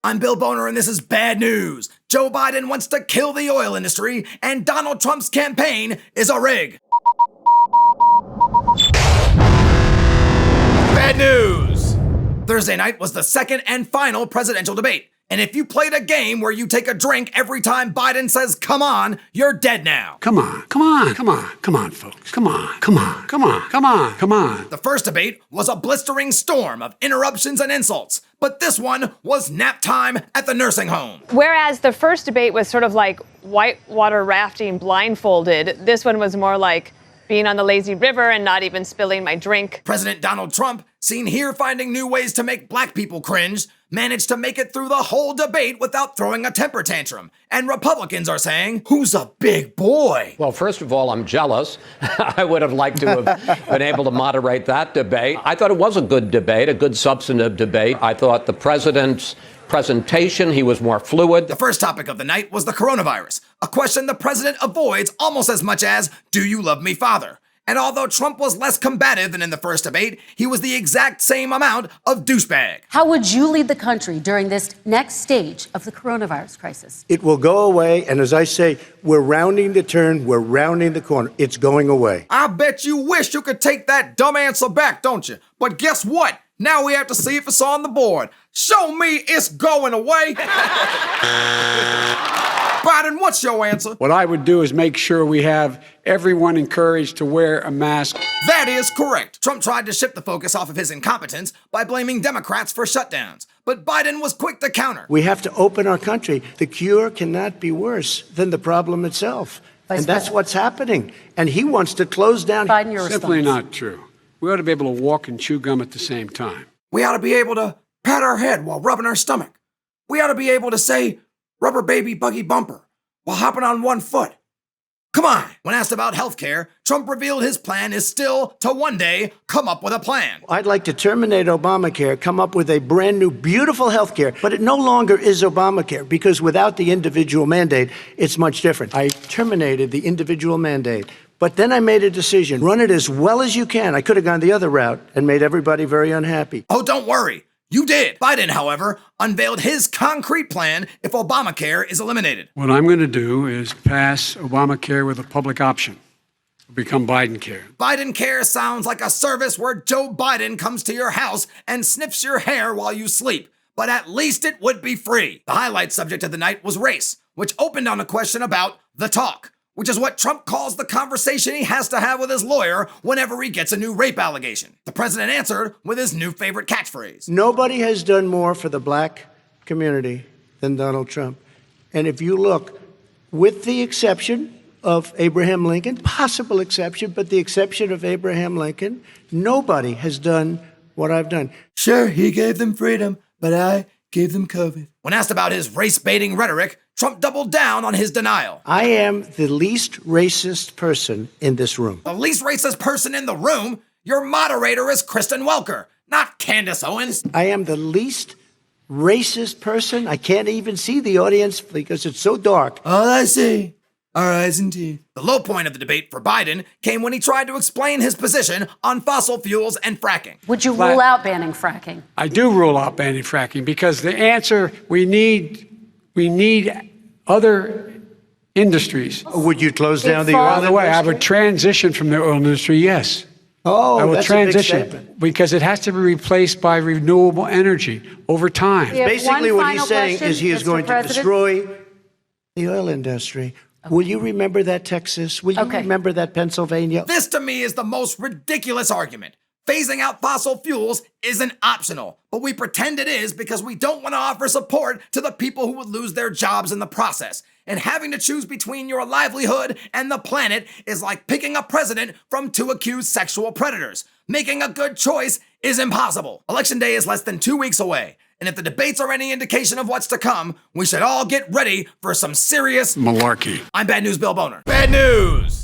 I'm Bill Boner, and this is bad news. Joe Biden wants to kill the oil industry, and Donald Trump's campaign is a rig. Bad news! Thursday night was the second and final presidential debate. And if you played a game where you take a drink every time Biden says, come on, you're dead now. Come on, folks. Come on. The first debate was a blistering storm of interruptions and insults. But this one was nap time at the nursing home. Whereas the first debate was sort of like whitewater rafting blindfolded, this one was more like being on the lazy river and not even spilling my drink. President Donald Trump, seen here finding new ways to make black people cringe, managed to make it through the whole debate without throwing a temper tantrum. And Republicans are saying, who's a big boy? Well, first of all, I'm jealous. I would have liked to have been able to moderate that debate. I thought it was a good debate, a good substantive debate. I thought the president's presentation, he was more fluid. The first topic of the night was the coronavirus, a question the president avoids almost as much as, do you love me, father? And although Trump was less combative than in the first debate, he was the exact same amount of douchebag. How would you lead the country during this next stage of the coronavirus crisis? It will go away, and as I say, we're rounding the turn, we're rounding the corner. It's going away. I bet you wish you could take that dumb answer back, don't you? But guess what? Now we have to see if it's on the board. Show me it's going away. Biden, what's your answer? What I would do is make sure we have everyone encouraged to wear a mask. That is correct. Trump tried to shift the focus off of his incompetence by blaming Democrats for shutdowns. But Biden was quick to counter. We have to open our country. The cure cannot be worse than the problem itself. And that's what's happening. And he wants to close down. Biden, your Simply response. not true. We ought to be able to walk and chew gum at the same time. We ought to be able to pat our head while rubbing our stomach. We ought to be able to say, rubber baby buggy bumper, while hopping on one foot. Come on. When asked about healthcare, Trump revealed his plan is still to one day come up with a plan. I'd like to terminate Obamacare, come up with a brand new, beautiful health care, but it no longer is Obamacare because without the individual mandate, it's much different. I terminated the individual mandate, but then I made a decision, run it as well as you can. I could have gone the other route and made everybody very unhappy. Oh, don't worry. You did. Biden, however, unveiled his concrete plan if Obamacare is eliminated. What I'm going to do is pass Obamacare with a public option. It'll become Biden Care. Biden Care sounds like a service where Joe Biden comes to your house and sniffs your hair while you sleep. But at least it would be free. The highlight subject of the night was race, which opened on a question about the talk, which is what Trump calls the conversation he has to have with his lawyer whenever he gets a new rape allegation. The president answered with his new favorite catchphrase. Nobody has done more for the black community than Donald Trump. And if you look, with the exception of Abraham Lincoln, possible exception, but the exception of Abraham Lincoln, nobody has done what I've done. Sure, he gave them freedom, but I gave them COVID. When asked about his race-baiting rhetoric, Trump doubled down on his denial. I am the least racist person in this room. The least racist person in the room? Your moderator is Kristen Welker, not Candace Owens. I am the least racist person. I can't even see the audience because it's so dark. All I see are eyes and teeth. The low point of the debate for Biden came when he tried to explain his position on fossil fuels and fracking. Would you rule out banning fracking? I do rule out banning fracking because the answer, we need other industries. Would you close down the falls- oil By the way, I industry? would transition from the oil industry, yes. Oh, I will that's a big transition statement. because it has to be replaced by renewable energy over time. Yeah. Basically, One what he's final saying question, is he is Mr. going to President. destroy the oil industry. Will you remember that, Texas? Will you Okay. remember that, Pennsylvania? This to me is the most ridiculous argument. Phasing out fossil fuels isn't optional, but we pretend it is because we don't want to offer support to the people who would lose their jobs in the process. And having to choose between your livelihood and the planet is like picking a president from two accused sexual predators. Making a good choice is impossible. Election day is less than 2 weeks away. And if the debates are any indication of what's to come, we should all get ready for some serious Malarkey. I'm Bad News Bill Boner. Bad news!